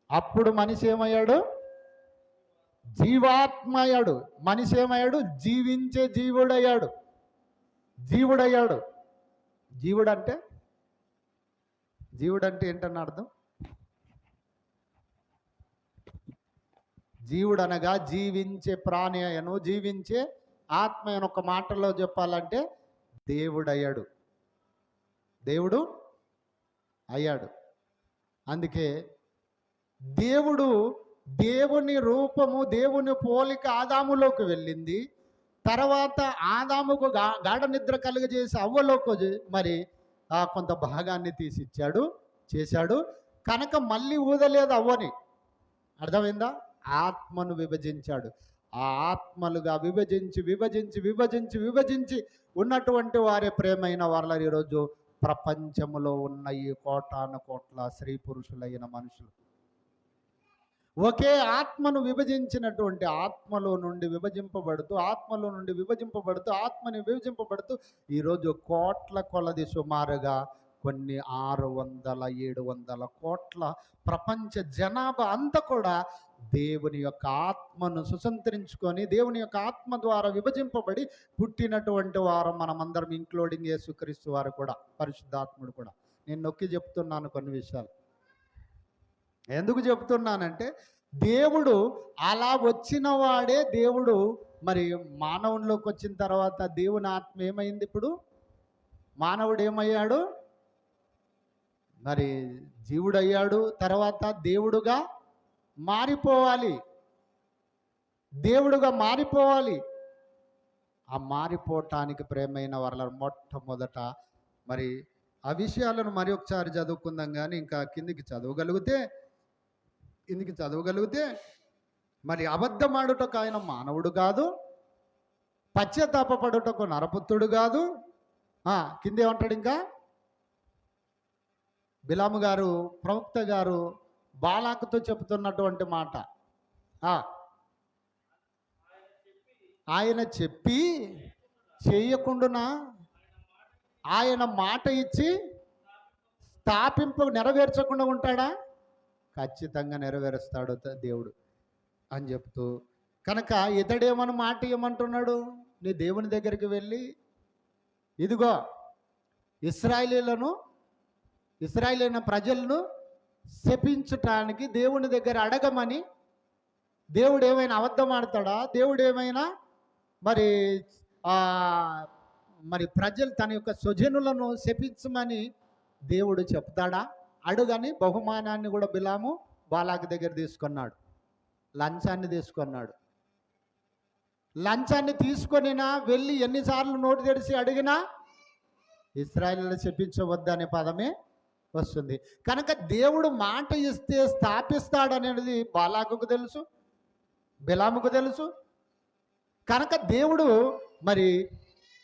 అప్పుడు మనిషి ఏమయ్యాడు? జీవాత్మ అయ్యాడు. మనిషి ఏమయ్యాడు? జీవించే జీవుడయ్యాడు. జీవుడు అంటే ఏంటన్న అర్థం? జీవుడు అనగా జీవించే ప్రాణి అయను, జీవించే ఆత్మ అని. ఒక మాటలో చెప్పాలంటే దేవుడు అయ్యాడు. అందుకే దేవుని రూపము, దేవుని పోలిక ఆదాములోకి వెళ్ళింది. తర్వాత ఆదాముకు గాఢ నిద్ర కలుగజేసి అవ్వలోకి మరి కొంత భాగాన్ని చేశాడు. కనుక మళ్ళీ ఊదలేదు అవ్వని. అర్థమైందా? ఆత్మను విభజించాడు. ఆ ఆత్మలుగా విభజించి ఉన్నటువంటి వారే ప్రేమైన వాళ్ళ ఈరోజు ప్రపంచంలో ఉన్న ఈ కోట్ల స్త్రీ పురుషులైన మనుషులు ఒకే ఆత్మను విభజించినటువంటి ఆత్మలో నుండి విభజింపబడుతూ ఆత్మని విభజింపబడుతూ ఈరోజు కోట్ల కొలది సుమారుగా కొన్ని 600-700 కోట్ల ప్రపంచ జనాభా అంతా కూడా దేవుని యొక్క ఆత్మను సుసంతరించుకొని దేవుని యొక్క ఆత్మ ద్వారా విభజింపబడి పుట్టినటువంటి వారు మనమందరం, ఇంక్లూడింగ్ యేసుక్రీస్తు వారు కూడా, పరిశుద్ధాత్ముడు కూడా. నేను నొక్కి చెప్తున్నాను కొన్ని విషయాలు. ఎందుకు చెప్తున్నానంటే, దేవుడు అలా వచ్చిన వాడే దేవుడు. మరి మానవుల్లోకి వచ్చిన తర్వాత దేవుని ఆత్మ ఏమైంది? ఇప్పుడు మానవుడు ఏమయ్యాడు? మరి జీవుడయ్యాడు. తర్వాత దేవుడుగా మారిపోవాలి. దేవుడుగా మారిపోవాలి. ఆ మారిపోవటానికి ప్రేమైన వాళ్ళ మొట్టమొదట మరి ఆ విషయాలను మరి ఒకసారి చదువుకుందాం. కానీ ఇంకా కిందికి చదవగలిగితే మరి అబద్ధమాడుటకు ఆయన మానవుడు కాదు, పశ్చాత్తాపపడుటకు నరపుత్రుడు కాదు. కిందేమంటాడు? ఇంకా బిలాము గారు, ప్రవక్త గారు బాలాకుతో చెప్తున్నటువంటి మాట, ఆయన చెప్పి చేయకుండా ఆయన మాట ఇచ్చి నెరవేర్చకుండా ఉంటాడా? ఖచ్చితంగా నెరవేరుస్తాడు దేవుడు అని చెప్తూ, కనుక ఇతడేమని మాట ఇవ్వమంటున్నాడు? నీ దేవుని దగ్గరికి వెళ్ళి, ఇదిగో ఇశ్రాయేలీన ప్రజలను శపించటానికి దేవుని దగ్గర అడగమని. దేవుడు ఏమైనా అబద్ధం ఆడతాడా? దేవుడు ఏమైనా మరి ప్రజలు తన యొక్క స్వజనులను శపించమని దేవుడు చెప్తాడా? అడుగని బహుమానాన్ని కూడా బిలాము బాలాకు దగ్గర తీసుకున్నాడు. లంచాన్ని తీసుకున్నాడు. లంచాన్ని తీసుకొనినా వెళ్ళి ఎన్నిసార్లు నోటు తెరిచి అడిగినా ఇశ్రాయేలును శపించవద్దనే పదమే వస్తుంది. కనుక దేవుడు మాట ఇస్తే స్థాపిస్తాడనేది బాలాకుకు తెలుసు, బిలాముకు తెలుసు. కనుక దేవుడు మరి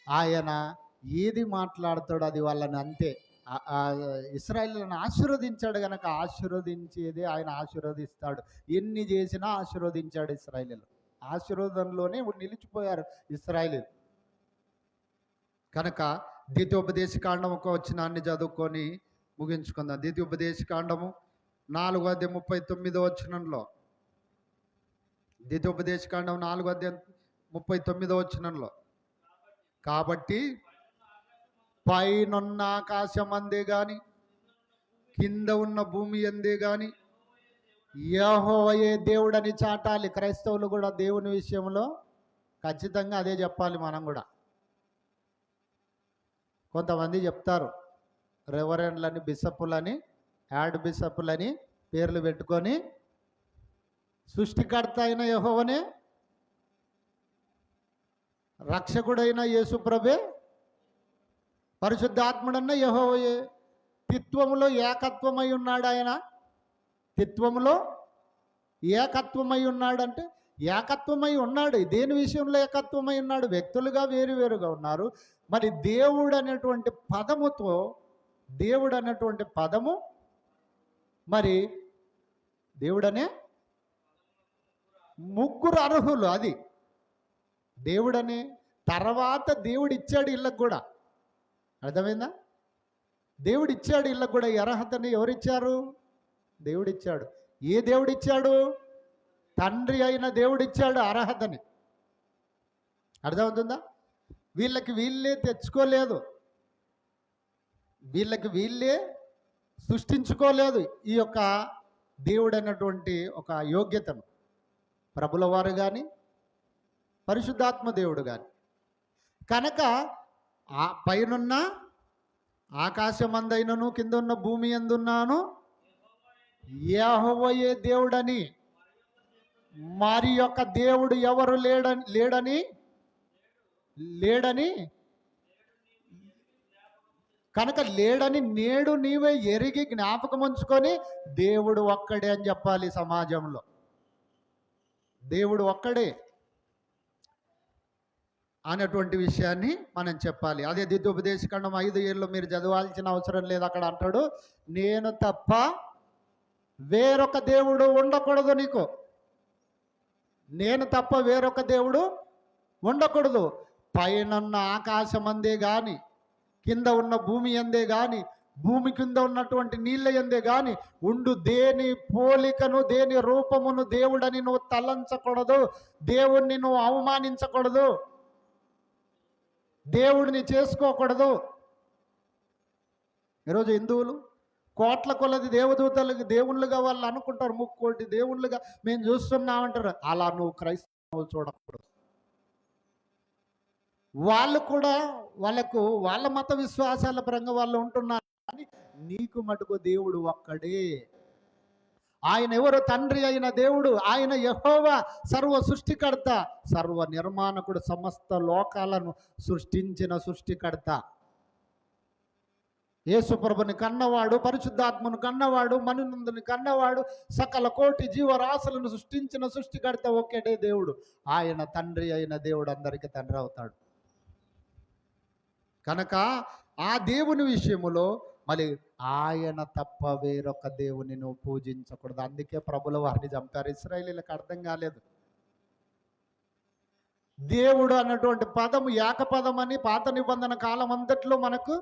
ఆయన ఏది మాట్లాడతాడో అది వాళ్ళని అంతే. ఇశ్రాయేలును ఆశీర్వదించాడు కనుక ఆశీర్వదించేది ఆయన ఆశీర్వదిస్తాడు. ఎన్ని చేసినా ఆశీర్వదించాడు ఇశ్రాయేలు. ఆశీర్వాదంలోనే నిలిచిపోయారు ఇశ్రాయేలు. కనుక ద్వితీయోపదేశకాండం ఒక వచనాన్ని చదువుకొని ముగించుకుందాం. ద్వితీయోపదేశకాండము 4:39 వచనంలో, ద్వితీయోపదేశకాండం 4:39 వచనంలో, కాబట్టి పైనున్న ఆకాశం అందే గాని కింద ఉన్న భూమి అందే గాని యెహోవాయే దేవుడని చాటాలి. క్రైస్తవులు కూడా దేవుని విషయంలో ఖచ్చితంగా అదే చెప్పాలి. మనం కూడా కొంతమంది చెప్తారు, రెవరెండ్లని, బిషప్పులని, యాడ్ బిషప్పులని పేర్లు పెట్టుకొని సృష్టికర్త అయిన యెహోవానే, రక్షకుడైన యేసుప్రభే, పరిశుద్ధాత్ముడన్న యెహోవాయే, తిత్వములో ఏకత్వమై ఉన్నాడు. ఆయన తిత్వములో ఏకత్వమై ఉన్నాడంటే ఏకత్వమై ఉన్నాడు. దేని విషయంలో ఏకత్వమై ఉన్నాడు? వ్యక్తులుగా వేరువేరుగా ఉన్నారు. మరి దేవుడు అనేటువంటి పదము మరి దేవుడనే ముగ్గురు అర్హులు. అది దేవుడనే తర్వాత దేవుడు ఇచ్చాడు ఇళ్ళకు కూడా. అర్థమైందా? దేవుడు ఇచ్చాడు ఇళ్ళకు కూడా. ఈ అర్హతని ఎవరిచ్చారు? దేవుడిచ్చాడు. ఏ దేవుడిచ్చాడు? తండ్రి అయిన దేవుడిచ్చాడు అర్హతని. అర్థమవుతుందా? వీళ్ళకి వీళ్ళే తెచ్చుకోలేదు, వీళ్ళకి వీళ్ళే సృష్టించుకోలేదు ఈ యొక్క దేవుడు అన్నటువంటి ఒక యోగ్యతను. ప్రభుల వారు కానీ పరిశుద్ధాత్మ దేవుడు కానీ. కనుక ఆ పైనున్న ఆకాశమందైనను కింద ఉన్న భూమి ఎందున్నాను యెహోవాయే దేవుడని, మరి యొక్క దేవుడు ఎవరు లేడని కనుక లేడని నేడు నీవే ఎరిగి జ్ఞాపకం ఉంచుకొని దేవుడు ఒక్కడే అని చెప్పాలి. సమాజంలో దేవుడు ఒక్కడే అనేటువంటి విషయాన్ని మనం చెప్పాలి. అదే ద్వితీయోపదేశకాండం 5 మీరు చదవాల్సిన అవసరం లేదు. అక్కడ అంటాడు, నేను తప్ప వేరొక దేవుడు ఉండకూడదు నీకు. నేను తప్ప వేరొక దేవుడు ఉండకూడదు. పైనున్న ఆకాశం అందే గాని కింద ఉన్న భూమి అందే గాని భూమి కింద ఉన్నటువంటి నీళ్ళ యందే గాని ఉండు దేని పోలికను దేని రూపమును దేవుడని నువ్వు తలంచకూడదు. దేవుణ్ణి నువ్వు అవమానించకూడదు. దేవుడిని చేసుకోకూడదు. ఈరోజు హిందువులు కోట్ల కొలది దేవదూతలకు దేవుళ్ళుగా వాళ్ళు అనుకుంటారు. ముక్కోటి దేవుళ్ళుగా మేము చూస్తున్నామంటారు. అలా నువ్వు క్రైస్తవులు చూడకూడదు. వాళ్ళు కూడా వాళ్ళ మత విశ్వాసాల పరంగా వాళ్ళు ఉంటున్నారు. కానీ నీకు మటుకు దేవుడు ఒక్కడే. ఆయన ఎవరు? తండ్రి అయిన దేవుడు. ఆయన యెహోవా, సర్వ సృష్టికర్త, సర్వ నిర్మాణకుడు, సమస్త లోకాలను సృష్టించిన సృష్టికర్త. యేసుప్రభుని కన్నవాడు, పరిశుద్ధాత్మను కన్నవాడు, మనునందుని కన్నవాడు, సకల కోటి జీవరాశులను సృష్టించిన సృష్టికర్త ఒక్కడే దేవుడు. ఆయన తండ్రి అయిన దేవుడు అందరికీ తండ్రి అవుతాడు. కనుక ఆ దేవుని విషయములో మళ్ళీ ఆయన తప్ప వేరొక దేవుని నువ్వు పూజించకూడదు. అందుకే ప్రభుల వారిని చంపారు. ఇశ్రాయేలీలకు అర్థం కాలేదు. దేవుడు అన్నటువంటి పదము ఏకపదం అని పాత నిబంధన కాలం అంతట్లో మనకు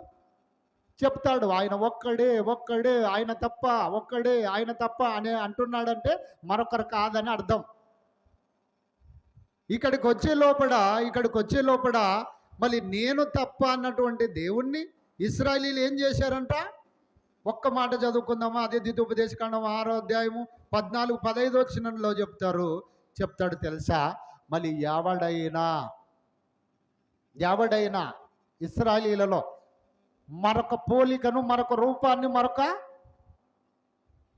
చెప్తాడు. ఆయన ఒక్కడే ఒక్కడే, ఆయన తప్ప ఒక్కడే, ఆయన తప్ప అని అంటున్నాడంటే మరొకరు కాదని అర్థం. ఇక్కడికి వచ్చే లోపల మళ్ళీ నేను తప్ప అన్నటువంటి దేవుణ్ణి ఇశ్రాయేలీలు ఏం చేశారంట? ఒక్క మాట చదువుకుందామా? అదే ద్వితీయోపదేశకాండం 6వ అధ్యాయము 14-15 వచనంలో చెప్తాడు తెలుసా? మళ్ళీ ఎవడైనా ఇశ్రాయేలీలలో మరొక పోలికను, మరొక రూపాన్ని, మరొక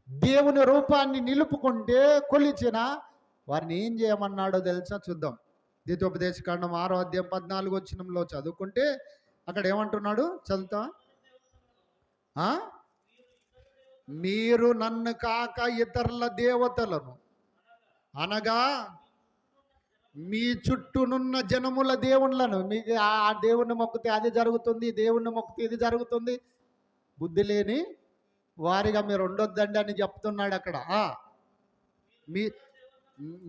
దేవుని రూపాన్ని నిలుపుకుంటే, కొలిచిన వారిని ఏం చేయమన్నాడో తెలుసా? చూద్దాం. ద్వితీయోపదేశకాండం 6వ అధ్యాయం 14 వచనంలో చదువుకుంటే అక్కడ ఏమంటున్నాడు? చదువుతా. మీరు నన్ను కాక ఇతరుల దేవతలను అనగా మీ చుట్టూనున్న జనముల దేవుళ్ళను, మీకు ఆ దేవుణ్ణి మొక్కితే అది జరుగుతుంది, దేవుణ్ణి మొక్కితే ఇది జరుగుతుంది, బుద్ధి లేని వారిగా మీరు ఉండొద్దండి అని చెప్తున్నాడు అక్కడ.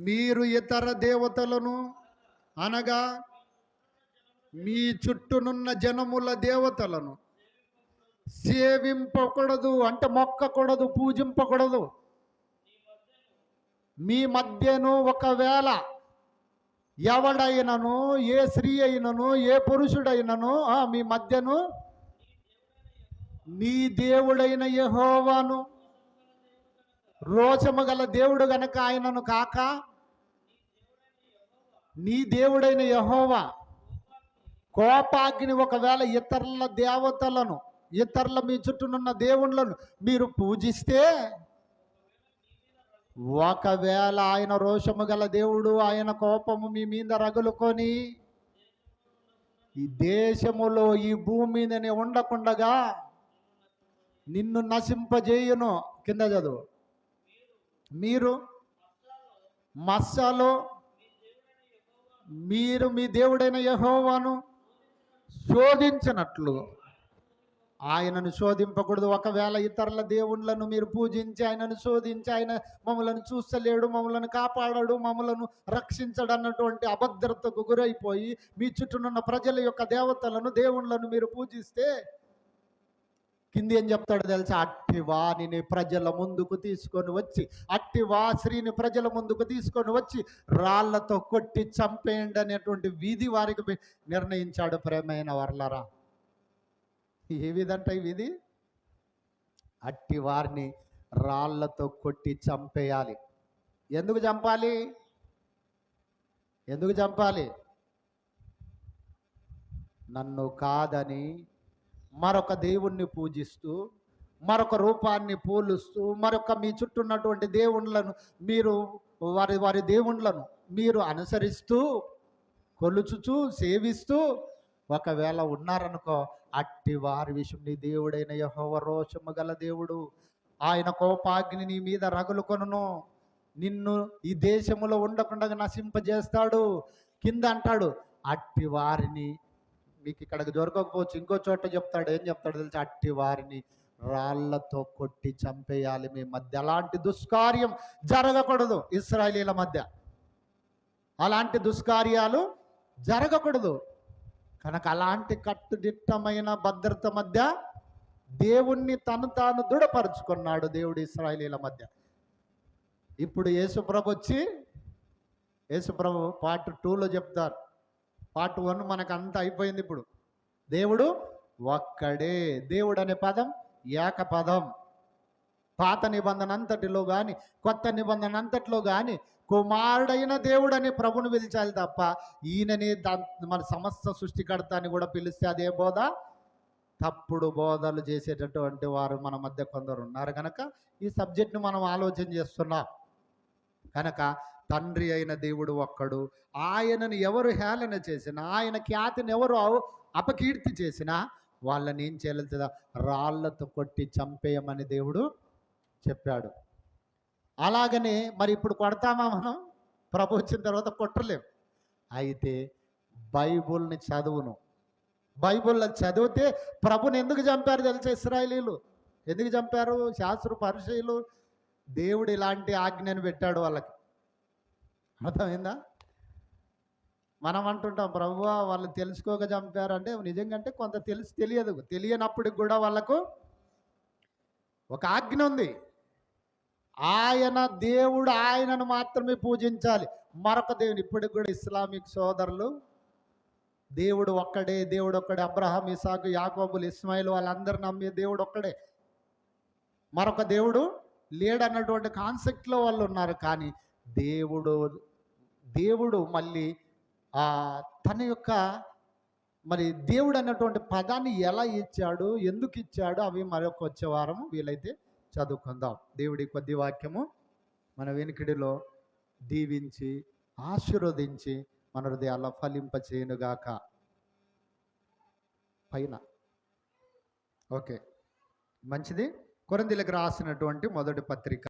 మీరు ఇతర దేవతలను అనగా మీ చుట్టూనున్న జనముల దేవతలను సేవింపకూడదు, అంటే మొక్కకూడదు, పూజింపకూడదు. మీ మధ్యను ఒకవేళ ఎవడైనను, ఏ స్త్రీ అయినను, ఏ పురుషుడైనను మీ మధ్యను నీ దేవుడైన యెహోవాను, రోషము గల దేవుడు గనక ఆయనను కాక నీ దేవుడైన యెహోవా కోపాగ్ని ఒకవేళ ఇతరుల దేవతలను, ఇతరుల మీ చుట్టూనున్న దేవుళ్ళను మీరు పూజిస్తే, ఒకవేళ ఆయన రోషము గల దేవుడు, ఆయన కోపము మీ మీద రగులుకొని ఈ దేశములో, ఈ భూమి మీదనే ఉండకుండగా నిన్ను నశింపజేయును. కింద చదువు. మీరు మస్సాలో మీరు మీ దేవుడైన యెహోవాను శోధించినట్లు ఆయనను శోధింపకూడదు. ఒకవేళ ఇతరుల దేవుళ్ళను మీరు పూజించి ఆయనను శోధించి, ఆయన మమ్మలను చూస్తలేడు, మమ్మలను కాపాడాడు, మమ్మలను రక్షించడు అన్నటువంటి అభద్రతకు గురైపోయి మీ చుట్టూనున్న ప్రజల యొక్క దేవతలను, దేవుళ్ళను మీరు పూజిస్తే కింది ఏం చెప్తాడు తెలుసా? అట్టి వాణిని ప్రజల ముందుకు తీసుకొని వచ్చి, అట్టి స్త్రీని ప్రజల ముందుకు తీసుకొని వచ్చి రాళ్లతో కొట్టి చంపేయండి అనేటువంటి విధి వారికి నిర్ణయించాడు. ప్రేమైన వర్లరా, ఏ విధంట ఈ విధి? అట్టి వారిని రాళ్లతో కొట్టి చంపేయాలి. ఎందుకు చంపాలి? నన్ను కాదని మరొక దేవుణ్ణి పూజిస్తూ, మరొక రూపాన్ని పూలుస్తూ, మరొక మీ చుట్టూ ఉన్నటువంటి దేవుళ్ళను మీరు వారి దేవుళ్ళను మీరు అనుసరిస్తూ, కొలుచుచూ, సేవిస్తూ ఒకవేళ ఉన్నారనుకో, అట్టి వారి విషయం నీ దేవుడైన యెహోవా రోషము గల దేవుడు, ఆయన కోపాగ్ని నీ మీద రగులుకొనును, నిన్ను ఈ దేశములో ఉండకుండా నశింపజేస్తాడు. కింద అంటాడు అట్టి వారిని, మీకు ఇక్కడికి దొరకకపోవచ్చు, ఇంకో చోట చెప్తాడు. ఏం చెప్తాడు తెలుసా? అట్టి వారిని రాళ్లతో కొట్టి చంపేయాలి. మీ మధ్య అలాంటి దుష్కార్యం జరగకూడదు. ఇశ్రాయేలీల మధ్య అలాంటి దుష్కార్యాలు జరగకూడదు. కనుక అలాంటి కట్టుదిట్టమైన భద్రత మధ్య దేవుణ్ణి తను తాను దృఢపరుచుకున్నాడు దేవుడు ఇశ్రాయేలీల మధ్య. ఇప్పుడు యేసుప్రభు వచ్చి, యేసుప్రభు పార్ట్ 2లో చెప్తారు. పార్ట్ 1 మనకు అంతా అయిపోయింది. ఇప్పుడు దేవుడు ఒక్కడే. దేవుడు అనే పదం ఏక పదం. పాత నిబంధన అంతటిలో కానీ కొత్త నిబంధన అంతటిలో కానీ కుమారుడైన దేవుడు అని ప్రభుని పిలిచాలి తప్ప ఈయనని మన సమస్త సృష్టికర్త అని కూడా పిలిస్తే అదే బోధ. తప్పుడు బోధలు చేసేటటువంటి వారు మన మధ్య కొందరు ఉన్నారు కనుక ఈ సబ్జెక్ట్ని మనం ఆలోచన చేస్తున్నాం. కనుక తండ్రి అయిన దేవుడు ఒక్కడు. ఆయనను ఎవరు హేళన చేసినా, ఆయన ఖ్యాతిని ఎవరు అపకీర్తి చేసినా వాళ్ళని ఏం చేయలేదు, రాళ్లతో కొట్టి చంపేయమని దేవుడు చెప్పాడు. అలాగనే మరి ఇప్పుడు కొడతామా మనం? ప్రభు వచ్చిన తర్వాత కొట్టలేం. అయితే బైబుల్ని చదువును. బైబుల్లో చదివితే ప్రభుని ఎందుకు చంపారు తెలుసా ఇశ్రాయేలీలు? ఎందుకు చంపారు? శాస్త్ర పరిచయులు దేవుడు ఇలాంటి ఆజ్ఞను పెట్టాడు వాళ్ళకి. అర్థమైందా? మనం అంటుంటాం ప్రభువా వాళ్ళు తెలుసుకోక చంపారు అంటే, నిజంగా కొంత తెలియదు. తెలియనప్పటికి కూడా వాళ్ళకు ఒక ఆజ్ఞ ఉంది. ఆయన దేవుడు, ఆయనను మాత్రమే పూజించాలి. మరొక దేవుని ఇప్పటికి కూడా ఇస్లామిక్ సోదరులు దేవుడు ఒక్కడే, దేవుడు ఒక్కడే, అబ్రహాం, ఇసాకు, యాకోబులు, ఇస్మాయిల్ వాళ్ళందరూ నమ్మే దేవుడు ఒక్కడే, మరొక దేవుడు లేడన్నటువంటి కాన్సెప్ట్లో వాళ్ళు ఉన్నారు. కానీ దేవుడు మళ్ళీ తన యొక్క మరి దేవుడు అన్నటువంటి పదాన్ని ఎలా ఇచ్చాడు, ఎందుకు ఇచ్చాడు, అవి మరొక వచ్చే వారం వీలైతే చదువుకుందాం. దేవుడి కొద్ది వాక్యము మన వెనుకడిలో దీవించి ఆశీర్వదించి మన హృదయాల్లో ఫలింపచేయునుగాక. పైన ఓకే, మంచిది. కొరింథీయులకు రాసినటువంటి మొదటి పత్రిక